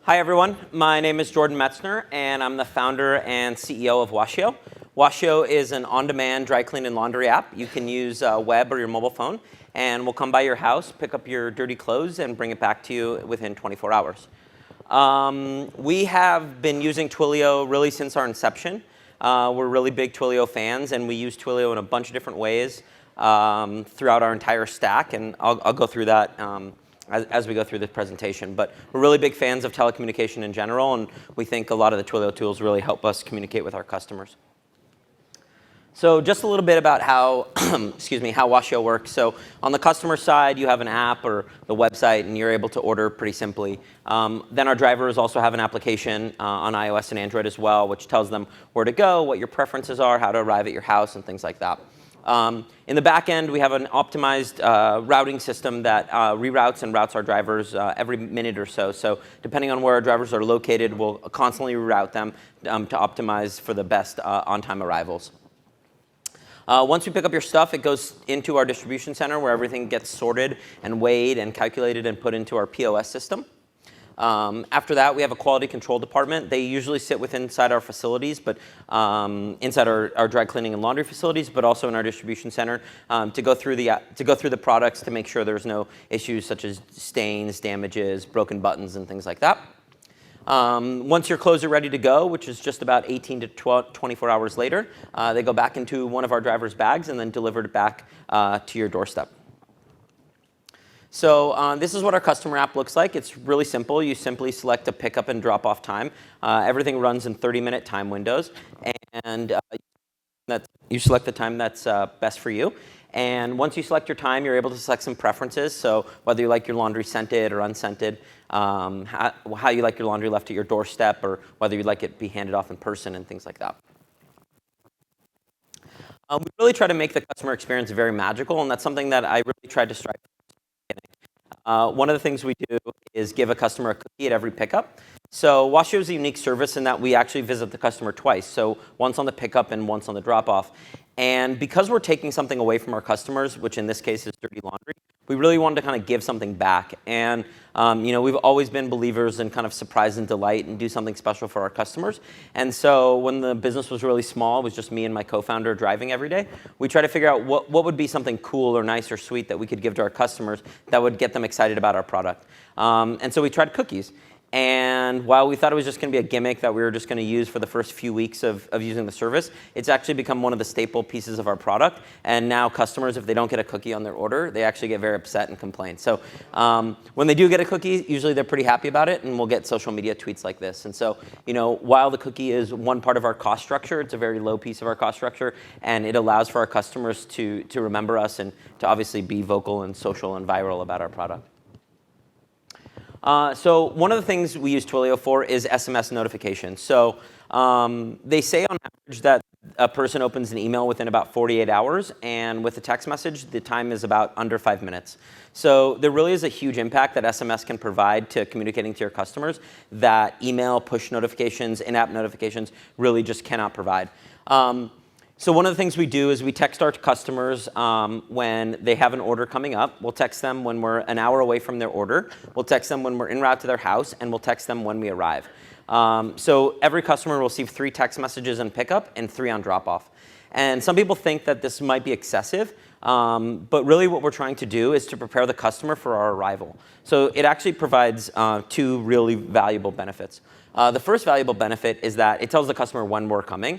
Hi, everyone. My name is Jordan Metzner, and I'm the founder and CEO of Washio. Washio is an on-demand dry clean and laundry app. You can use web or your mobile phone, and we'll come by your house, pick up your dirty clothes, and bring it back to you within 24 hours. We have been using Twilio really since our inception. We're really big Twilio fans, and we use Twilio in a bunch of different ways throughout our entire stack, and I'll go through that as we go through this presentation. But we're really big fans of telecommunication in general, and we think a lot of the Twilio tools really help us communicate with our customers. So just a little bit about how, how Washio works. So on the customer side, you have an app or the website, and you're able to order pretty simply. Then our drivers also have an application on iOS and Android as well, which tells them where to go, what your preferences are, how to arrive at your house, and things like that. In the back end, we have an optimized routing system that reroutes and routes our drivers every minute or so. So depending on where our drivers are located, we'll constantly reroute them to optimize for the best on-time arrivals. Once we pick up your stuff, it goes into our distribution center where everything gets sorted and weighed and calculated and put into our POS system. After that, we have a quality control department. They usually sit inside our facilities, but inside our dry cleaning and laundry facilities, but also in our distribution center to go through the products to make sure there's no issues such as stains, damages, broken buttons, and things like that. Once your clothes are ready to go, which is just about 18 to 24 hours later, they go back into one of our driver's bags and then delivered back to your doorstep. So this is what our customer app looks like. It's really simple. You simply select a pickup and drop off time. Everything runs in 30-minute time windows, and you select the time that's best for you. And once you select your time, you're able to select some preferences. So whether you like your laundry scented or unscented, how you like your laundry left at your doorstep, or whether you'd like it be handed off in person, and things like that. We really try to make the customer experience very magical, and that's something that I really tried to strive for. One of the things we do is give a customer a cookie at every pickup. So Washio is a unique service in that we actually visit the customer twice, so once on the pickup and once on the drop-off. And because we're taking something away from our customers, which in this case is dirty laundry, we really wanted to kind of give something back. And we've always been believers in kind of surprise and delight and do something special for our customers. And so when the business was really small, it was just me and my co-founder driving every day, we tried to figure out what would be something cool or nice or sweet that we could give to our customers that would get them excited about our product. And so we tried cookies. And while we thought it was just going to be a gimmick that we were just going to use for the first few weeks of using the service, it's actually become one of the staple pieces of our product. And now customers, if they don't get a cookie on their order, they actually get very upset and complain. So when they do get a cookie, usually they're pretty happy about it, and we'll get social media tweets like this. And so while the cookie is one part of our cost structure, it's a very low piece of our cost structure, and it allows for our customers to remember us and to obviously be vocal and social and viral about our product. So one of the things we use Twilio for is SMS notifications. So they say on average that a person opens an email within about 48 hours, and with a text message, the time is about under 5 minutes. So there really is a huge impact that SMS can provide to communicating to your customers that email, push notifications, in-app notifications really just cannot provide. So one of the things we do is we text our customers when they have an order coming up. We'll text them when we're an hour away from their order. We'll text them when we're en route to their house, and we'll text them when we arrive. So every customer will receive 3 text messages on pickup and 3 on drop-off. And some people think that this might be excessive, but really what we're trying to do is to prepare the customer for our arrival. So it actually provides 2 really valuable benefits. The first valuable benefit is that it tells the customer when we're coming,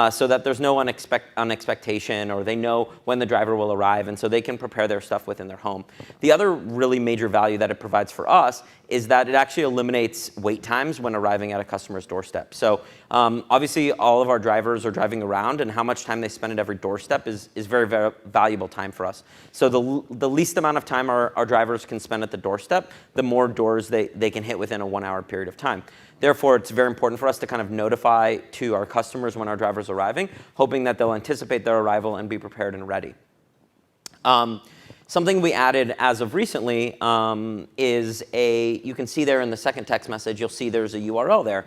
so that there's no unexpectation, or they know when the driver will arrive, and so they can prepare their stuff within their home. The other really major value that it provides for us is that it actually eliminates wait times when arriving at a customer's doorstep. So obviously, all of our drivers are driving around, and how much time they spend at every doorstep is very, very valuable time for us. So the least amount of time our drivers can spend at the doorstep, the more doors they can hit within a 1-hour period of time. Therefore, it's very important for us to kind of notify to our customers when our driver's arriving, hoping that they'll anticipate their arrival and be prepared and ready. Something we added as of recently is you can see there in the second text message, you'll see there's a URL there.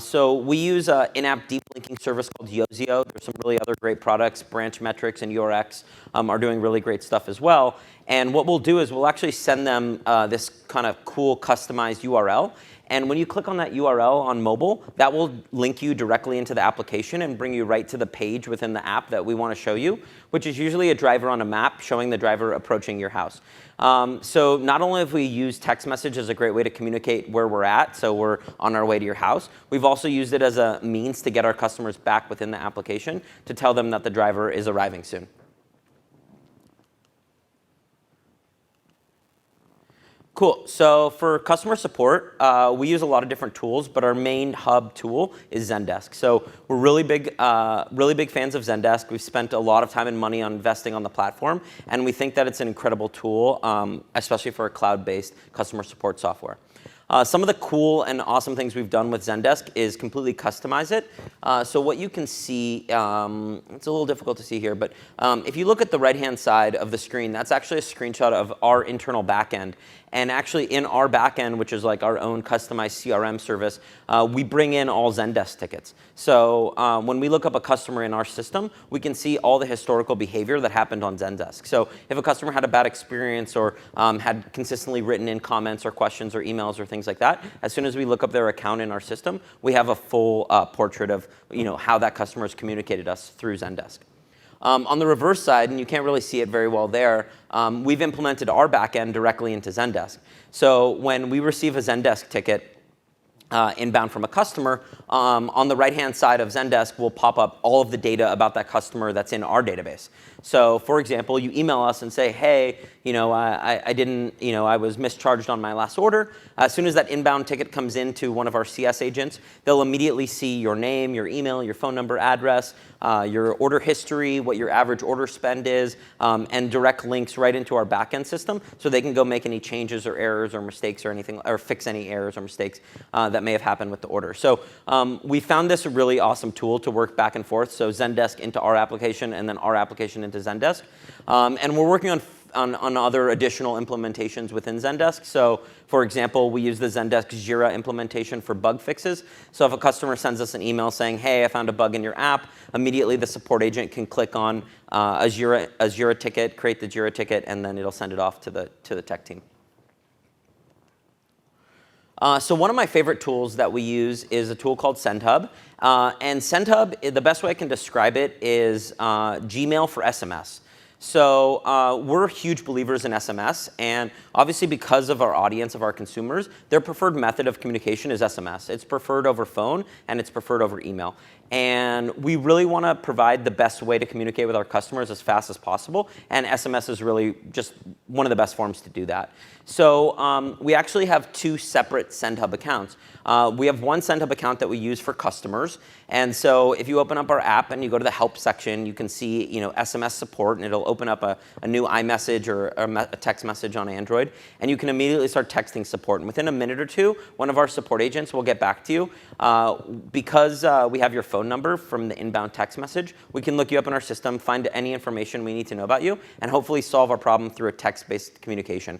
So we use an in-app deep linking service called Washio. There's some really other great products. Branch Metrics and URX are doing really great stuff as well. And what we'll do is we'll actually send them this kind of cool customized URL. And when you click on that URL on mobile, that will link you directly into the application and bring you right to the page within the app that we want to show you, which is usually a driver on a map showing the driver approaching your house. So not only have we used text message as a great way to communicate where we're at, so we're on our way to your house, we've also used it as a means to get our customers back within the application to tell them that the driver is arriving soon. Cool. So for customer support, we use a lot of different tools, but our main hub tool is Zendesk. So we're really big fans of Zendesk. We've spent a lot of time and money on investing on the platform, and we think that it's an incredible tool, especially for a cloud-based customer support software. Some of the cool and awesome things we've done with Zendesk is completely customize it. So what you can see, it's a little difficult to see here, but if you look at the right-hand side of the screen, that's actually a screenshot of our internal backend. And actually in our backend, which is like our own customized CRM service, we bring in all Zendesk tickets. So when we look up a customer in our system, we can see all the historical behavior that happened on Zendesk. So if a customer had a bad experience or had consistently written in comments or questions or emails or things like that, as soon as we look up their account in our system, we have a full portrait of how that customer has communicated us through Zendesk. On the reverse side, and you can't really see it very well there, we've implemented our backend directly into Zendesk. So when we receive a Zendesk ticket inbound from a customer, on the right-hand side of Zendesk will pop up all of the data about that customer that's in our database. So for example, you email us and say, hey, I was mischarged on my last order. As soon as that inbound ticket comes into one of our CS agents, they'll immediately see your name, your email, your phone number, address, your order history, what your average order spend is, and direct links right into our backend system so they can go make any changes or errors or mistakes or anything, or fix any errors or mistakes that may have happened with the order. So we found this a really awesome tool to work back and forth, so Zendesk into our application and then our application into Zendesk. And we're working on other additional implementations within Zendesk. So for example, we use the Zendesk Jira implementation for bug fixes. So if a customer sends us an email saying, hey, I found a bug in your app, immediately the support agent can click on a Jira ticket, create the Jira ticket, and then it'll send it off to the tech team. So one of my favorite tools that we use is a tool called SendHub. And SendHub, the best way I can describe it is Gmail for SMS. So we're huge believers in SMS, and obviously because of our audience, of our consumers, their preferred method of communication is SMS. It's preferred over phone, and it's preferred over email. And we really want to provide the best way to communicate with our customers as fast as possible, and SMS is really just one of the best forms to do that. So we actually have two separate SendHub accounts. We have one SendHub account that we use for customers, and so if you open up our app and you go to the help section, you can see SMS support, and it'll open up a new iMessage or a text message on Android, and you can immediately start texting support. And within a minute or two, one of our support agents will get back to you. Because we have your phone number from the inbound text message, we can look you up in our system, find any information we need to know about you, and hopefully solve our problem through a text-based communication.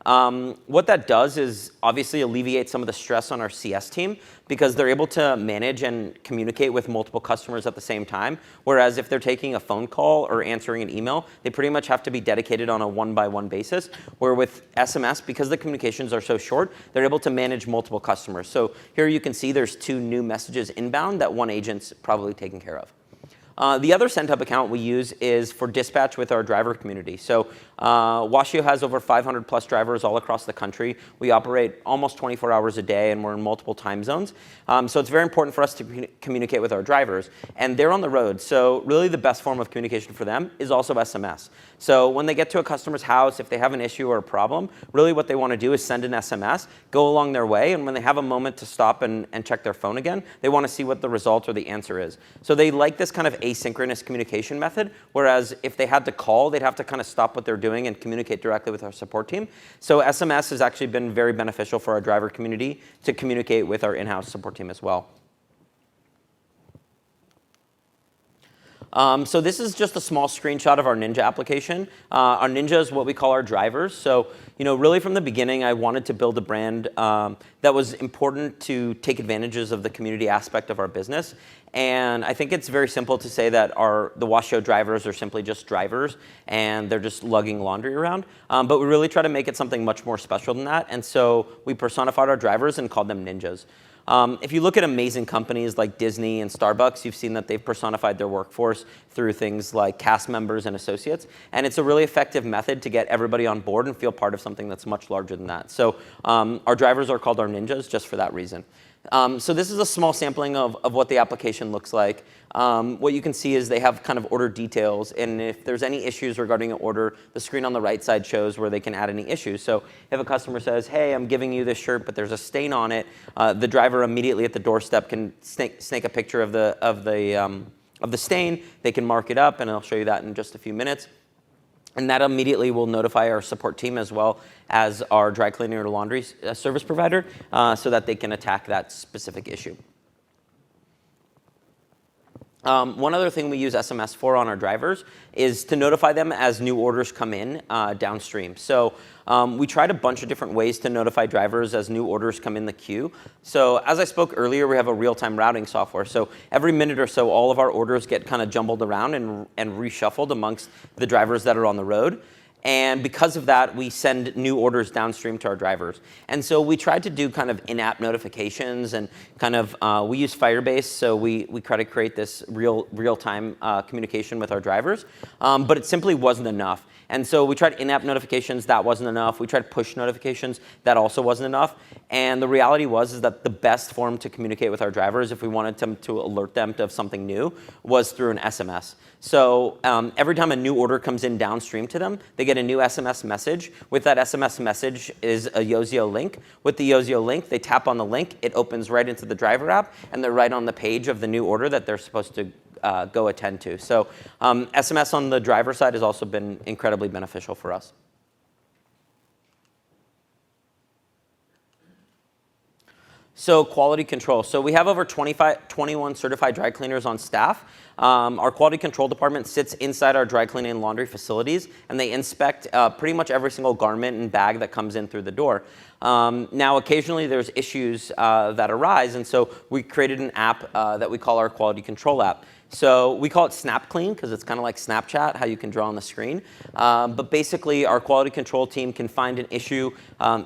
What that does is obviously alleviate some of the stress on our CS team because they're able to manage and communicate with multiple customers at the same time. Whereas if they're taking a phone call or answering an email, they pretty much have to be dedicated on a one-by-one basis. Where with SMS, because the communications are so short, they're able to manage multiple customers. So here you can see there's 2 new messages inbound that one agent's probably taking care of. The other SendHub account we use is for dispatch with our driver community. So Washio has over 500 plus drivers all across the country. We operate almost 24 hours a day, and we're in multiple time zones. So it's very important for us to communicate with our drivers. And they're on the road, so really the best form of communication for them is also SMS. So when they get to a customer's house, if they have an issue or a problem, really what they want to do is send an SMS, go along their way, and when they have a moment to stop and check their phone again, they want to see what the result or the answer is. So they like this kind of asynchronous communication method, whereas if they had to call, they'd have to kind of stop what they're doing and communicate directly with our support team. So SMS has actually been very beneficial for our driver community to communicate with our in-house support team as well. So this is just a small screenshot of our Ninja application. Our Ninja is what we call our drivers. So really from the beginning, I wanted to build a brand that was important to take advantages of the community aspect of our business. And I think it's very simple to say that the Washio drivers are simply just drivers, and they're just lugging laundry around. But we really try to make it something much more special than that. And so we personified our drivers and called them ninjas. If you look at amazing companies like Disney and Starbucks, you've seen that they've personified their workforce through things like cast members and associates. And it's a really effective method to get everybody on board and feel part of something that's much larger than that. So our drivers are called our ninjas just for that reason. So this is a small sampling of what the application looks like. What you can see is they have kind of order details, and if there's any issues regarding an order, the screen on the right side shows where they can add any issues. So if a customer says, hey, I'm giving you this shirt, but there's a stain on it, the driver immediately at the doorstep can snake a picture of the stain. They can mark it up, and I'll show you that in just a few minutes. And that immediately will notify our support team as well as our dry cleaning or laundry service provider so that they can attack that specific issue. One other thing we use SMS for on our drivers is to notify them as new orders come in downstream. So we tried a bunch of different ways to notify drivers as new orders come in the queue. So as I spoke earlier, we have a real-time routing software. So every minute or so, all of our orders get kind of jumbled around and reshuffled amongst the drivers that are on the road. And because of that, we send new orders downstream to our drivers. And so we tried to do kind of in-app notifications and kind of, we use Firebase, so we try to create this real-time communication with our drivers. But it simply wasn't enough. And so we tried in-app notifications, that wasn't enough. We tried push notifications, that also wasn't enough. And the reality was that the best form to communicate with our drivers, if we wanted them to alert them of something new, was through an SMS. So every time a new order comes in downstream to them, they get a new SMS message. With that SMS message is a Washio link. With the Washio link, they tap on the link, it opens right into the driver app, and they're right on the page of the new order that they're supposed to go attend to. So SMS on the driver side has also been incredibly beneficial for us. So quality control. So we have over 21 certified dry cleaners on staff. Our quality control department sits inside our dry cleaning and laundry facilities, and they inspect pretty much every single garment and bag that comes in through the door. Now, occasionally there's issues that arise, and so we created an app that we call our quality control app. So we call it Snap Clean because it's kind of like Snapchat, how you can draw on the screen. But basically, our quality control team can find an issue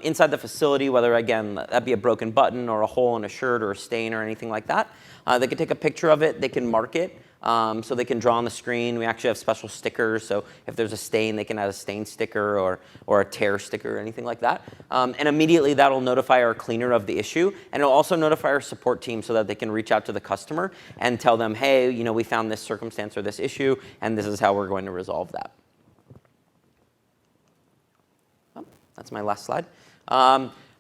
inside the facility, whether, again, that be a broken button or a hole in a shirt or a stain or anything like that. They can take a picture of it. They can mark it. So they can draw on the screen. We actually have special stickers, so if there's a stain, they can add a stain sticker or a tear sticker or anything like that. And immediately that'll notify our cleaner of the issue, and it'll also notify our support team so that they can reach out to the customer and tell them, hey, you know, we found this circumstance or this issue, and this is how we're going to resolve that. Oh, that's my last slide.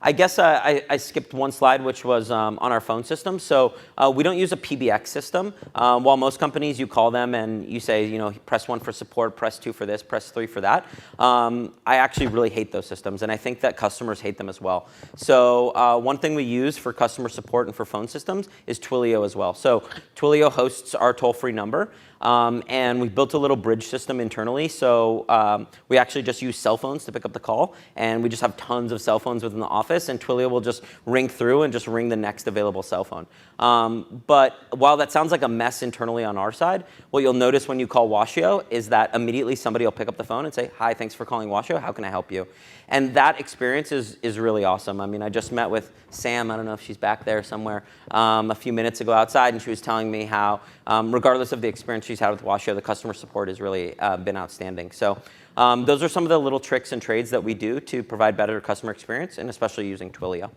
I guess I skipped one slide, which was on our phone system. So we don't use a PBX system. While most companies, you call them and you say, you know, press 1 for support, press 2 for this, press 3 for that. I actually really hate those systems, and I think that customers hate them as well. So one thing we use for customer support and for phone systems is Twilio as well. So Twilio hosts our toll-free number. And we built a little bridge system internally. So we actually just use cell phones to pick up the call. And we just have tons of cell phones within the office. And Twilio will just ring through and just ring the next available cell phone. But while that sounds like a mess internally on our side, what you'll notice when you call Washio is that immediately somebody will pick up the phone and say, hi, thanks for calling Washio. How can I help you? And that experience is really awesome. I mean, I just met with Sam, I don't know if she's back there somewhere, a few minutes ago outside, and she was telling me how, regardless of the experience she's had with Washio, the customer support has really been outstanding. So those are some of the little tricks and trades that we do to provide better customer experience, and especially using Twilio.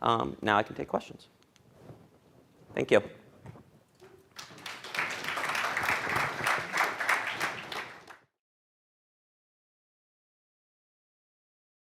Now I can take questions. Thank you.